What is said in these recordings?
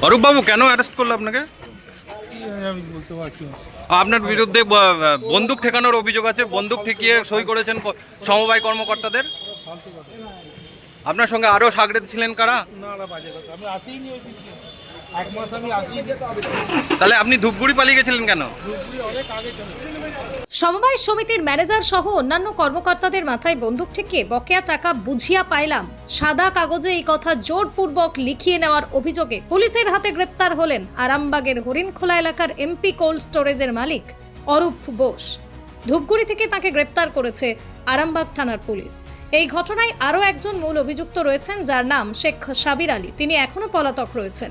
অরূপ বাবু কেন অ্যারেস্ট করলো আপনাকে? আমি বলতে পারছি না। আপনার বিরুদ্ধে বন্দুক ঠেকানোর অভিযোগ আছে, বন্দুক ঠেকিয়ে সই করেছেন সমবায় কর্মকর্তাদের। ফালতু কথা। আপনার সঙ্গে আরও সাগরেদ ছিলেন কারা? না না, বাজে কথা। আমি আসিনি ওই দিনকে, 1 মাস আমি আসিনি। তাহলে আপনি ধূপগুড়ি পালিয়ে গেছিলেন কেন? ধুবড়ি অনেক আগে চলে সমবায় সমিতির ম্যানেজার সহ অন্যান্য কর্মকর্তাদের মাথায় বন্দুক ঠেকিয়ে বকেয়া টাকা বুঝিয়া পাইলাম, সাদা কাগজে এই কথা জোরপূর্বক লিখিয়ে নেওয়ার অভিযোগে পুলিশের হাতে গ্রেপ্তার হলেন আরামবাগের হরিণখোলা এলাকার এমপি কোল্ড স্টোরেজের মালিক অরূপ বোস। ধূপগুড়ি থেকে তাকে গ্রেপ্তার করেছে আরামবাগ থানার পুলিশ। এই ঘটনায় আরও একজন মূল অভিযুক্ত রয়েছেন, যার নাম শেখ সাবির আলী। তিনি এখনও পলাতক রয়েছেন।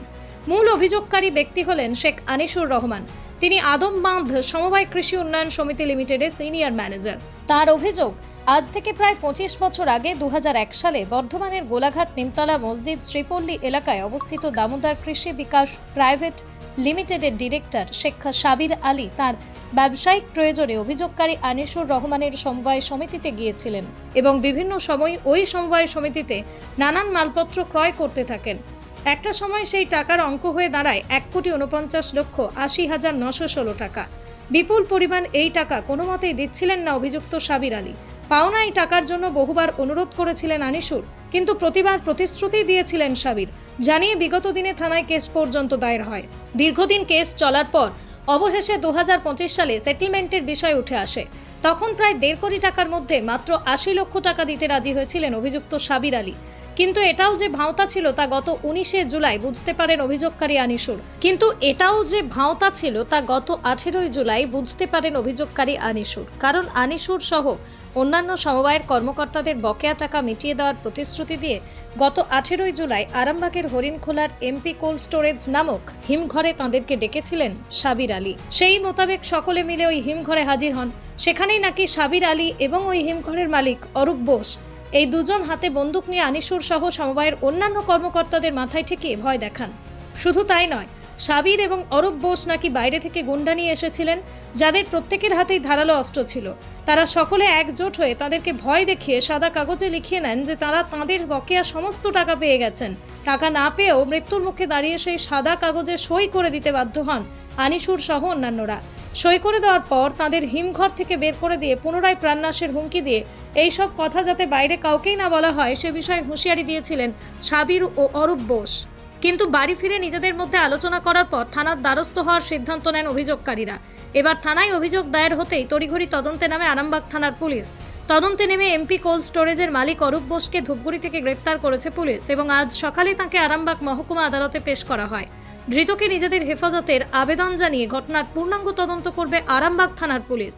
মূল অভিযোগকারী ব্যক্তি হলেন শেখ আনিসুর রহমান। তিনি আদমবাঁধ সমবায় কৃষি উন্নয়ন সমিতি লিমিটেডের সিনিয়র ম্যানেজার। তার অভিযোগ, আজ থেকে প্রায় 25 বছর আগে 2001 সালে বর্ধমানের গোলাঘাট নিমতলা মসজিদ শ্রীপল্লী এলাকায় অবস্থিত দামোদর কৃষি বিকাশ প্রাইভেট লিমিটেডের ডিরেক্টর শেখ সাবির আলী তার ব্যবসায়িক প্রয়োজনে অভিযোগকারী আনিসুর রহমানের সমবায় সমিতিতে গিয়েছিলেন এবং বিভিন্ন সময় ওই সমবায় সমিতিতে নানান মালপত্র ক্রয় করতে থাকেন। একটা সময় সেই টাকার অঙ্ক হয়ে দাঁড়ায় 1,49,80,916 টাকা। বিপুল পরিমাণ এই টাকা কোনো মতেই দিচ্ছিলেন না অভিযুক্ত সাবির আলী। পাওনা এই টাকার জন্য বহুবার অনুরোধ করেছিলেন আনিসুর, কিন্তু প্রতিবার প্রতিশ্রুতি দিয়েছিলেন সাবির। জানিয়ে বিগত দিনে থানায় কেস পর্যন্ত দায়ের হয়। দীর্ঘদিন কেস চলার পর অবশেষে 2025 সালে সেটেলমেন্টের বিষয় উঠে আসে। তখন প্রায় 1.5 কোটি টাকার মধ্যে মাত্র 80 লক্ষ টাকা দিতে রাজি হয়েছিলেন অভিযুক্ত সাবির আলী। কিন্তু এটাও যে ভাঁওতা ছিল তা গত 19শে জুলাই বুঝতে পারেন অভিযোগকারী আনিসুর। কারণ আনিসুর সহ অন্যান্য সমবায়ের কর্মকর্তাদের বকেয়া টাকা মিটিয়ে দেওয়ার প্রতিশ্রুতি দিয়ে গত 18 জুলাই আরামবাগের হরিণখোলার এমপি কোল্ড স্টোরেজ নামক হিমঘরে তাঁদেরকে ডেকেছিলেন সাবির আলী। সেই মোতাবেক সকলে মিলে ওই হিমঘরে হাজির হন। সেখানেই নাকি সাবির আলী এবং ওই হিমঘরের মালিক অরূপ বোস, এই দুজন হাতে বন্দুক নিয়ে আনিসুর সহ সমবায়ের অন্যান্য কর্মকর্তাদের মাথায় ঠেকিয়ে ভয় দেখান। শুধু তাই নয়, সাবির এবং অরূপ বোস নাকি বাইরে থেকে গুন্ডা নিয়ে এসেছিলেন, যাদের প্রত্যেকের হাতেই ধারালো অস্ত্র ছিল। তারা সকলে একজোট হয়ে তাদেরকে ভয় দেখিয়ে সাদা কাগজে লিখিয়ে নেন যে তারা তাঁদের বকেয়া সমস্ত টাকা পেয়ে গেছেন। টাকা না পেয়েও মৃত্যুর মুখে দাঁড়িয়ে সেই সাদা কাগজে সই করে দিতে বাধ্য হন আনিসুর সহ অন্যান্যরা। সই করে দেওয়ার পর তাদের হিমঘর থেকে বের করে দিয়ে পুনরায় প্রাণনাশের হুমকি দিয়ে এইসব কথা যাতে বাইরে কাউকেই না বলা হয় সে বিষয়ে হুঁশিয়ারি দিয়েছিলেন সাবির ও অরূপ বোস। কিন্তু বাড়ি ফিরে নিজেদের মধ্যে আলোচনা করার পর থানার দ্বারস্থ হওয়ার সিদ্ধান্ত নেন অভিযোগকারীরা। এবার থানায় অভিযোগ দায়ের হতেই তড়িঘড়ি তদন্তে নামে আরামবাগ থানার পুলিশ। তদন্তে নেমে এমপি কোল্ড স্টোরেজের মালিক অরূপ বোসকে ধূপগুড়ি থেকে গ্রেপ্তার করেছে পুলিশ এবং আজ সকালে তাঁকে আরামবাগ মহকুমা আদালতে পেশ করা হয়। ধৃতকে নিজেদের হেফাজতের আবেদন জানিয়ে ঘটনার পূর্ণাঙ্গ তদন্ত করবে আরামবাগ থানার পুলিশ।